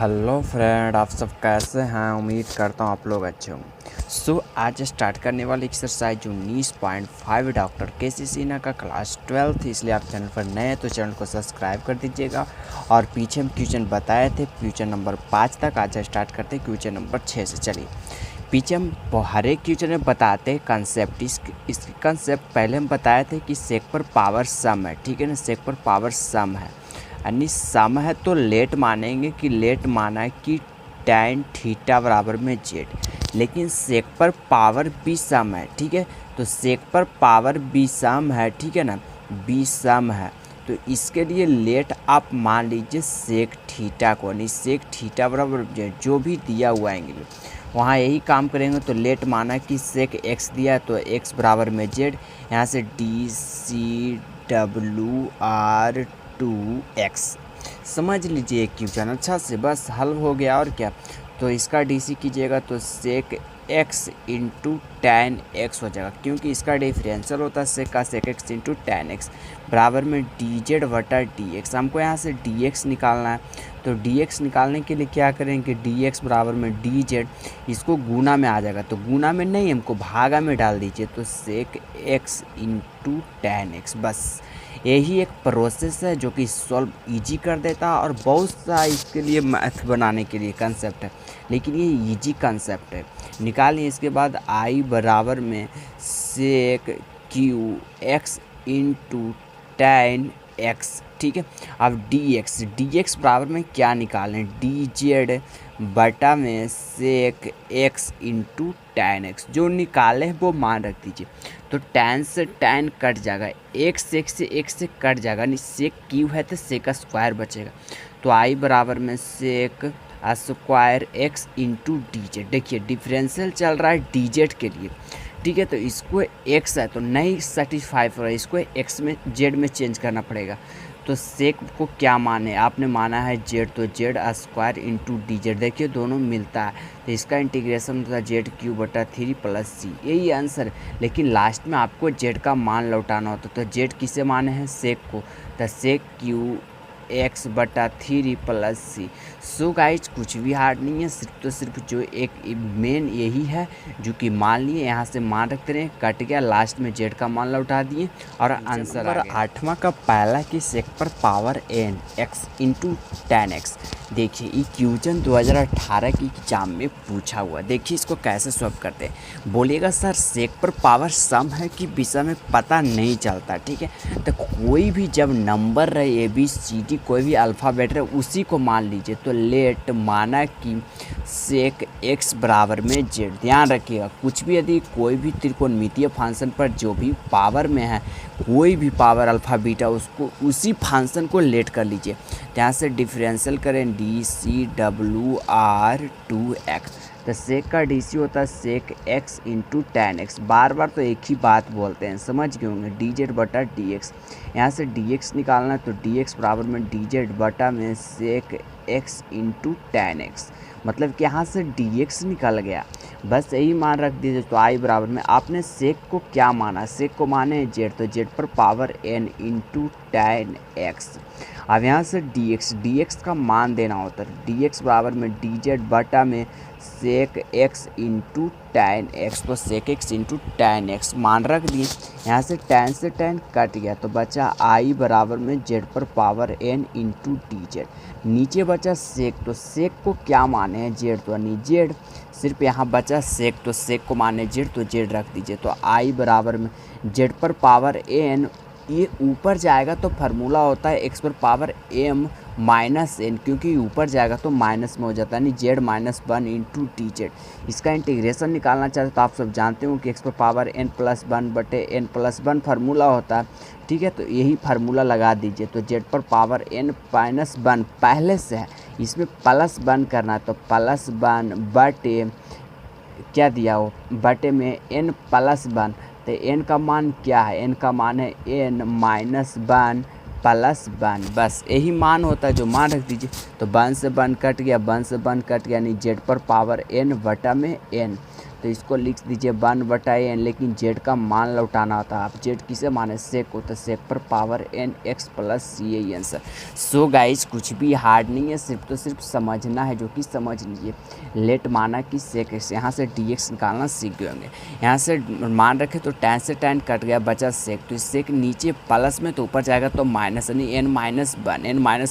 Hello friend, आप सब कैसे हैं। उम्मीद करता हूँ आप लोग अच्छे होंगे। आज स्टार्ट करने वाली एक्सरसाइज 19.5 डॉक्टर के.सी. सिन्हा का क्लास 12th, इसलिए आप चैनल पर नए हैं तो चैनल को सब्सक्राइब कर दीजिएगा। और पीछे हम क्वेश्चन बताए थे क्वेश्चन नंबर 5 तक। आज स्टार्ट करते हैं क्वेश्चन नंबर 6 से। चलिए, पीछे हम हर एक क्वेश्चन में बताते हैं कंसेप्ट। इसकी कंसेप्ट पहले हम बताए थे कि सेक पर पावर सम है, ठीक है ना। सेक पर पावर सम है यानी सम है तो लेट मानेंगे कि लेट माना है कि tan थीटा बराबर में जेड। लेकिन सेक पर पावर भी सम है, ठीक है। तो सेक पर पावर भी सम है, ठीक है ना, भी सम है। तो इसके लिए लेट आप मान लीजिए सेक थीटा को, यानी सेक थीटा बराबर जेड, जो भी दिया हुआ एंगल वहाँ यही काम करेंगे। तो लेट माना कि सेक एक्स दिया है तो एक्स बराबर में जेड। यहाँ से DCWR2x समझ लीजिए क्वेश्चन अच्छा से, बस हल हो गया और क्या। तो इसका DC कीजिएगा तो सेक x इंटू टैन एक्स हो जाएगा, क्योंकि इसका डिफरेंशियल होता है सेक का सेक x इंटू टैन एक्स बराबर में dz बटा dx। हमको यहाँ से dx निकालना है, तो dx निकालने के लिए क्या करेंगे, dx बराबर में dz, इसको गुना में आ जाएगा। तो गुना में नहीं, हमको भागा में डाल दीजिए। तो सेक x इंटू टैन एक्स, बस यही एक प्रोसेस है जो कि सॉल्व इजी कर देता है। और बहुत सा इसके लिए मैथ बनाने के लिए कंसेप्ट है, लेकिन ये इजी कंसेप्ट है। निकालिए इसके बाद आई बराबर में sec cube X into tan X, ठीक है। अब डी एक्स बराबर में क्या निकालें, डी जेड बटा में sec x into tan x. जो निकाले वो मान रख दीजिए। तो टैन से टैन कट जाएगा, एक से कट जाएगा, नहीं सेक क्यू है तो सेक स्क्वायर बचेगा। तो आई बराबर में sec square x into d z. देखिए डिफरेंशियल चल रहा है डी जेड के लिए, ठीक है। तो इसको एक्स है तो नहीं सेटिस्फाई हो रहा है, इसको एक्स में जेड में चेंज करना पड़ेगा। तो सेक को क्या माने, आपने माना है जेड, तो Z square into d z. देखिए दोनों मिलता है तो इसका इंटीग्रेशन होता है जेड क्यू बटा 3 प्लस सी, यही आंसर। लेकिन लास्ट में आपको जेड का मान लौटाना होता, तो जेड किसे माने हैं, सेक को। तो सेक क्यू एक्स बटा 3 प्लस सी। सो गाइज कुछ भी हार्ड नहीं है, सिर्फ जो एक मेन यही है जो कि मान लिए यहाँ से मान रखते रहे, कट गया, लास्ट में जेड का मान लौटा दिए और आंसर आ गया। 8वां का पहला कि सेक पर power n x into tan x. देखिए ये क्वेश्चन 2018 की एग्जाम में पूछा हुआ। देखिए इसको कैसे सॉल्व करते हैं। बोलिएगा सर सेक पर पावर सम है कि विषम में पता नहीं चलता, ठीक है। तो कोई भी जब नंबर रहे ABCD कोई भी अल्फ़ाबेट रहे उसी को मान लीजिए। तो लेट माना कि सेक एक्स बराबर में जेड। ध्यान रखिएगा कुछ भी यदि कोई भी त्रिकोणमितीय फंक्शन पर जो भी पावर में है, कोई भी पावर अल्फ़ा बीटा, उसको उसी फंक्शन को लेट कर लीजिए। यहाँ से डिफरेंशियल करें DCWR2x। तो सेक का DC होता है सेक x इंटू टैन एक्स। बार बार तो एक ही बात बोलते हैं, समझ गए होंगे, dz बटा dx। यहाँ से dx निकालना है तो dx बराबर में dz बटा में सेक x इंटू टैन एक्स। मतलब कि यहाँ से dx निकल गया, बस यही मान रख दीजिए। तो आई बराबर में आपने सेक को क्या माना, सेक को माने जेड, तो जेड पर power n into tan x. अब यहाँ से dx का मान देना होता है, dx बराबर में dz बटा में सेक x इंटू टैन एक्स। तो सेक x इंटू टैन एक्स मान रख दिए। यहाँ से टैन कट गया तो बचा आई बराबर में जेड पर power n into d Z. नीचे बचा सेक, तो सेक को क्या माने हैं, जेड, तो यानी जेड। सिर्फ यहाँ बचा सेक, तो सेक को माने जेड, तो जेड रख दीजिए। तो आई बराबर में जेड पर पावर n, ये ऊपर जाएगा तो फार्मूला होता है एक्स पर पावर m माइनस एन, क्योंकि ऊपर जाएगा तो माइनस में हो जाता है, यानी Z minus 1 into d Z. इसका इंटीग्रेशन निकालना चाहते तो आप सब जानते हो कि एक्स पर पावर n प्लस 1 बटे n प्लस 1 फार्मूला होता है, ठीक है। तो यही फार्मूला लगा दीजिए। तो जेड पर पावर n माइनस 1 पहले से है, इसमें प्लस 1 करना है, तो प्लस 1 बटे क्या दिया हो, बटे में n प्लस 1। तो n का मान क्या है, n का मान है n माइनस 1 प्लस 1, बस यही मान होता है जो मान रख दीजिए। तो 1 से 1 कट गया, 1 से 1 कट गया, यानी जेड पर पावर n बटा में n। तो इसको लिख दीजिए 1/n, लेकिन जेड का मान लौटाना होता है। आप जेड किसे माने, सेक को, तो सेक पर पावर n x प्लस सी, यही आंसर। सो गाइज कुछ भी हार्ड नहीं है, सिर्फ तो सिर्फ समझना है, जो कि समझ लीजिए। लेट माना कि सेक x, यहाँ से dx निकालना सीख गए होंगे। यहाँ से मान रखे तो tan से tan कट गया, बचा सेक, तो सेक नीचे प्लस में तो ऊपर जाएगा तो माइनस, यानी n माइनस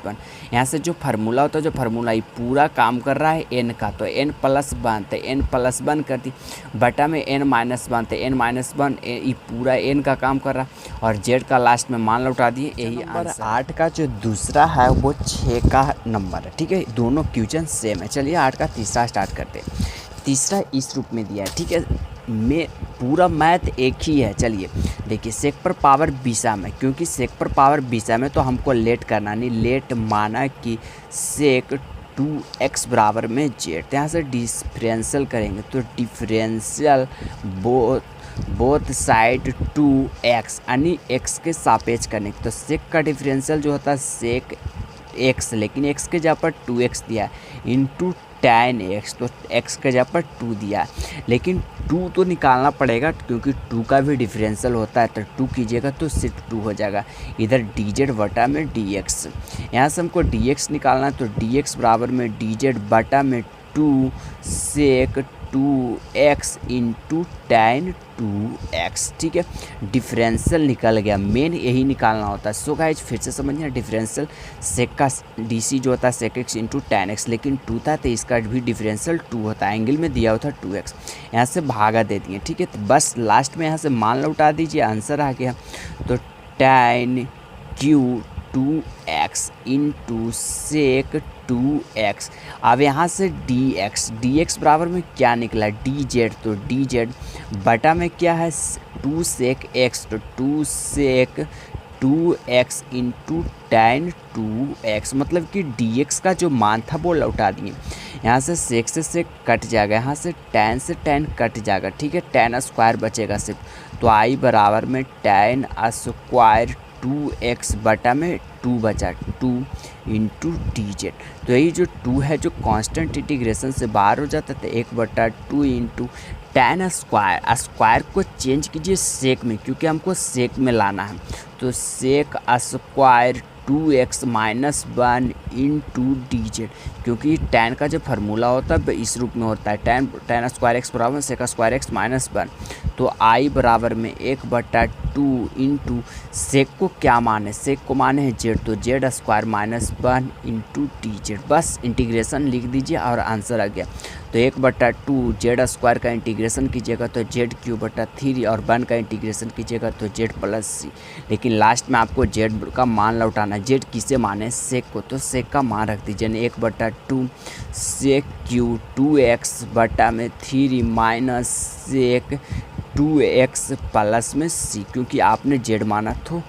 वन। यहाँ से जो फार्मूला होता है, जो फार्मूला ये पूरा काम कर रहा है n का, तो n प्लस वन, तो n प्लस वन कर दी, बटा में n माइनस वन, तो n माइनस वन, ये पूरा n का काम कर रहा है, और z का लास्ट में मान लौटा दिए, यही आंसर। 8 का जो दूसरा है वो 6 का नंबर है, ठीक है, दोनों क्वेश्चन सेम है। चलिए 8 का तीसरा स्टार्ट करते हैं। तीसरा इस रूप में दिया है, ठीक है, में पूरा मैथ एक ही है। चलिए देखिए, सेक पर पावर बीसा में, क्योंकि सेक पर पावर बीसा में तो हमको लेट करना नहीं, लेट माना कि सेक 2x बराबर में जेड, यहाँ से डिफरेंशियल करेंगे, तो डिफरेंशियल बोथ साइड 2x, यानी x के सापेक्ष करने, तो सेक का डिफरेंशियल जो होता है सेक x, लेकिन x के जगह पर 2x दिया इंटू tan x, तो x के जगह पर 2 दिया, लेकिन 2 तो निकालना पड़ेगा, क्योंकि 2 का भी डिफरेंशियल होता है, तो 2 कीजिएगा तो सिर्फ 2 हो जाएगा। इधर dz बटा में dx, यहाँ से हमको dx निकालना है, तो dx बराबर में dz बटा में 2 सेक 2x इंटू tan 2x, ठीक है, डिफरेंशियल निकल गया, मेन यही निकालना होता है। सो गाइज फिर से समझिए, डिफरेंशियल सेक का डी जो होता है सेक x इंटू tan x, लेकिन 2 था तो इसका भी डिफरेंशियल 2 होता है, एंगल में दिया होता है 2x, यहाँ से भागा दे दिए, ठीक है, तो बस लास्ट में यहाँ से मान लौटा दीजिए, आंसर आ गया। तो tan q 2x into sec 2x, अब यहाँ से dx बराबर में क्या निकला, dz, तो dz बटा में क्या है 2 सेक x, तो 2 सेक 2x इंटू tan 2x, मतलब कि dx का जो मान था वो लौटा दिए। यहाँ से सेक से कट जाएगा, यहाँ से tan कट जाएगा, ठीक है, tan स्क्वायर बचेगा सिर्फ, तो i बराबर में tan स्क्वायर 2x बटा में 2 बचा, 2 इंटू dz, तो यही जो 2 है जो कांस्टेंट इंटीग्रेशन से बाहर हो जाता है, तो 1/2 इंटू tan स्क्वायर को चेंज कीजिए सेक में, क्योंकि हमको सेक में लाना है, तो sec square 2x minus 1 into dz, क्योंकि tan का जो फार्मूला होता है इस रूप में होता है, tan स्क्वायर x बराबर सेक स्क्वायर x माइनस 1, तो i बराबर में 1/2 इंटू सेक को क्या माने, सेक को माने है जेड, तो Z square minus 1 into dz, बस इंटीग्रेशन लिख दीजिए और आंसर आ गया। तो 1/2 जेड स्क्वायर का इंटीग्रेशन कीजिएगा तो जेड क्यू बटा 3, और 1 का इंटीग्रेशन कीजिएगा तो जेड प्लस सी, लेकिन लास्ट में आपको जेड का मान लौटाना, जेड किसे माने, सेक को, तो सेक का मान रख दीजिए 1/2 सेक क्यू 2x बटा में 3 माइनस सेक 2x प्लस में सी, क्योंकि आपने जेड माना तो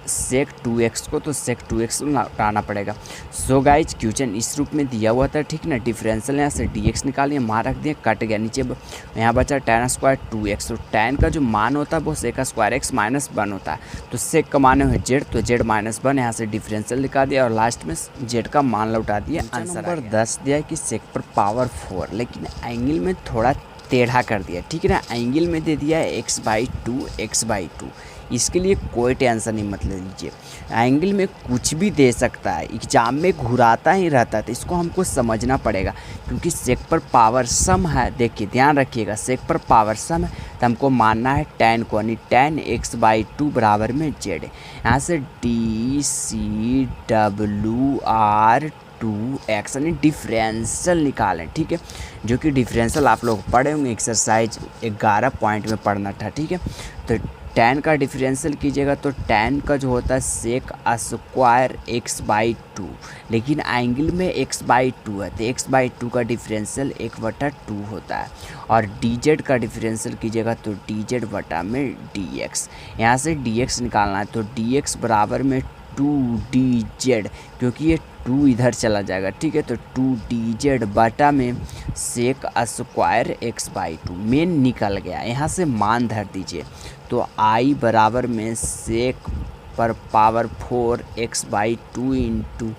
सेक 2x को, तो सेक 2x लौटाना पड़ेगा। सो गाइज क्वेश्चन इस रूप में दिया हुआ था, ठीक ना, डिफरेंशियल यहाँ से dx निकालिए, मान रख दिए, कट गया, नीचे यहाँ बचा tan स्क्वायर 2x, तो tan का जो मान होता है वो सेक स्क्वायर x माइनस 1 होता है, तो सेक का मान है जेड, तो जेड माइनस 1, यहाँ से डिफरेंशियल निकाल दिया और लास्ट में जेड का मान लौटा दिया। आंसर नंबर 10 दिया है कि सेक पर पावर 4, लेकिन एंगल में थोड़ा टेढ़ा कर दिया, ठीक है ना, एंगल में दे दिया है x/2, इसके लिए कोई टेंशन नहीं मत लीजिए, एंगल में कुछ भी दे सकता है, एग्जाम में घुराता ही रहता है, तो इसको हमको समझना पड़ेगा, क्योंकि सेक पर पावर सम है, देखिए ध्यान रखिएगा, सेक पर पावर सम है, तो हमको मानना है tan को, यानी tan x/2 बराबर में z, यहाँ से DCWR2x, यानी डिफरेंशियल निकालें, ठीक है, जो कि डिफरेंशियल आप लोग पढ़े होंगे, एक्सरसाइज 11 पॉइंट में पढ़ना था, ठीक है, तो tan का डिफरेंशियल कीजिएगा तो tan का जो होता है सेक स्क्वायर x/2, लेकिन एंगल में x/2 है, तो x/2 का डिफरेंशियल 1/2 होता है, और dz का डिफरेंशियल कीजिएगा तो dz बटा में dx, यहाँ से dx निकालना है, तो dx बराबर में 2dz, क्योंकि ये 2 इधर चला जाएगा, ठीक है, तो 2dz बटा में सेक स्क्वायर x/2, मेन निकल गया, यहाँ से मान धर दीजिए, तो i बराबर में सेक पर power 4 x/2 into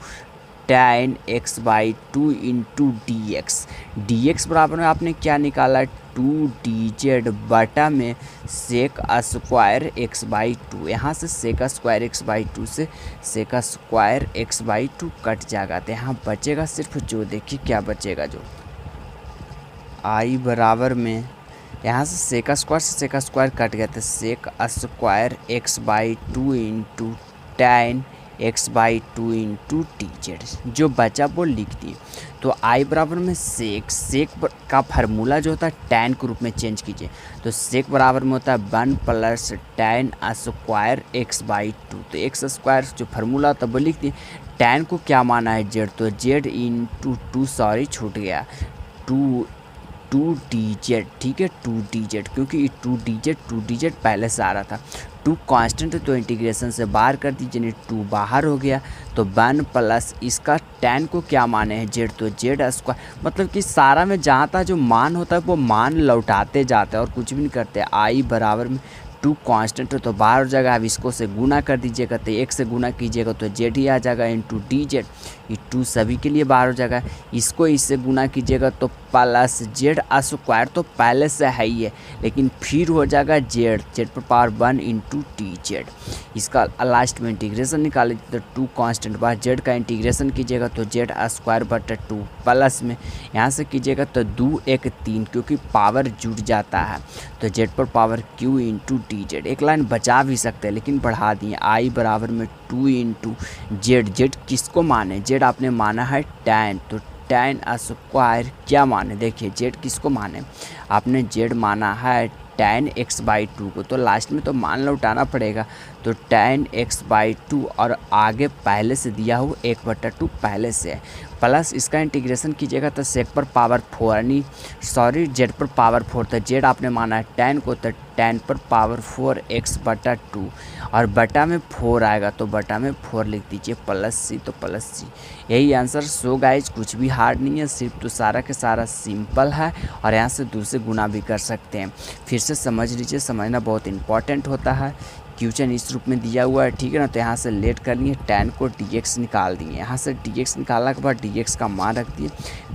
tan x by two into d X. D X बराबर में आपने क्या निकाला, 2dz बटा में sec square x by two. यहाँ से sec square x by two से sec square x by two cut जाएगा, तो यहाँ बचेगा सिर्फ जो, देखिए क्या बचेगा, जो आई बराबर में यहाँ से सेक स्क्वायर से सेक स्क्वायर कट गया, तो sec square x by two into tan x by two into t z. जो बचा वो लिख दिए। तो आई बराबर में सेक का फार्मूला जो होता है टैन के रूप में चेंज कीजिए, तो सेक बराबर में होता है 1 plus tan square x by to. तो एक्स स्क्वायर जो फार्मूला होता है वो लिख दिए। टैन को क्या माना है, जेड, तो जेड इंटू टू, सॉरी छूट गया, टू डी जेड, ठीक है, 2dz, क्योंकि 2dz पहले से आ रहा था। 2 कांस्टेंट तो इंटीग्रेशन से बाहर कर दीजिए, नहीं 2 बाहर हो गया, तो 1 प्लस इसका टैन को क्या माने हैं, जेड, तो जेड स्क्वायर, मतलब कि सारा में जहाँ था जो मान होता है वो मान लौटाते जाते हैं और कुछ भी नहीं करते। आई बराबर में 2 कांस्टेंट तो बाहर हो जाएगा, अब इसको से गुना कर दीजिएगा, तो 1 से गुना कीजिएगा तो जेड ही आ जाएगा इंटू डी जेड। ये 2 सभी के लिए बाहर हो जाएगा, इसको इससे गुना कीजिएगा तो प्लस जेड स्क्वायर, तो पहले से है ही है, लेकिन फिर हो जाएगा जेड पर पावर 1 इंटू टी जेड। इसका लास्ट में इंटीग्रेशन निकाले तो 2 कांस्टेंट बाद जेड का इंटीग्रेशन कीजिएगा तो जेड स्क्वायर बटा 2 प्लस में यहाँ से कीजिएगा तो 2 1 3, क्योंकि पावर जुड़ जाता है, तो जेड पर power Q into d Z. एक लाइन बचा भी सकते हैं लेकिन बढ़ा दिए। आई बराबर में 2 इंटू जेड, जेड किसको माने, जेड आपने माना है टैन, तो टैन स्क्वायर क्या माने, देखिए जेड किसको माने, आपने जेड माना है टैन एक्स बाई टू को, तो लास्ट में तो मान लौटाना पड़ेगा, तो टैन एक्स बाई टू और आगे पहले से दिया हुआ 1/2 पहले से है, प्लस इसका इंटीग्रेशन कीजिएगा तो सेक पर पावर 4, यानी सॉरी जेड पर पावर 4, तो जेड आपने माना है टैन को, तो टैन पर पावर 4 x/2 और बटा में 4 आएगा, तो बटा में 4 लिख दीजिए, प्लस सी, तो प्लस सी, यही आंसर। सो गाइज कुछ भी हार्ड नहीं है, सिर्फ तो सारा के सारा सिंपल है और यहाँ से 2 से गुना भी कर सकते हैं। फिर से समझ लीजिए, समझना बहुत इंपॉर्टेंट होता है। क्वेश्चन इस रूप में दिया हुआ है, ठीक है ना, तो यहाँ से लेट कर लिए, टैन को dx निकाल दिए, यहाँ से dx निकालने के बाद dx का मान रख दिए,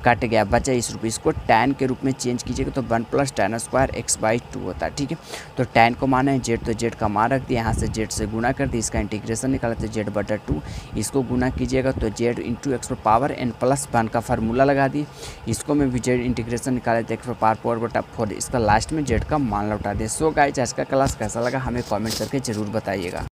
कट गया, बचा इस रूप, इसको टैन के रूप में चेंज कीजिएगा तो 1 plus tan square x by to होता है, ठीक है। तो टैन को माना है जेड, तो जेड का मान रख दिया, यहाँ से जेड से गुना कर दिया, इसका इंटीग्रेशन निकाला तो जेड बटा 2, इसको गुना कीजिएगा तो जेड इंटू एक्स पर पावर n प्लस 1 का फार्मूला लगा दिए, इसको में भी जेड इंटीग्रेशन निकाले तो एक्स पर पावर 4/4, इसका लास्ट में जेड का मान लौटा दिए। सो गाइस आज का क्लास कैसा लगा हमें कॉमेंट करके ज़रूर बताइएगा।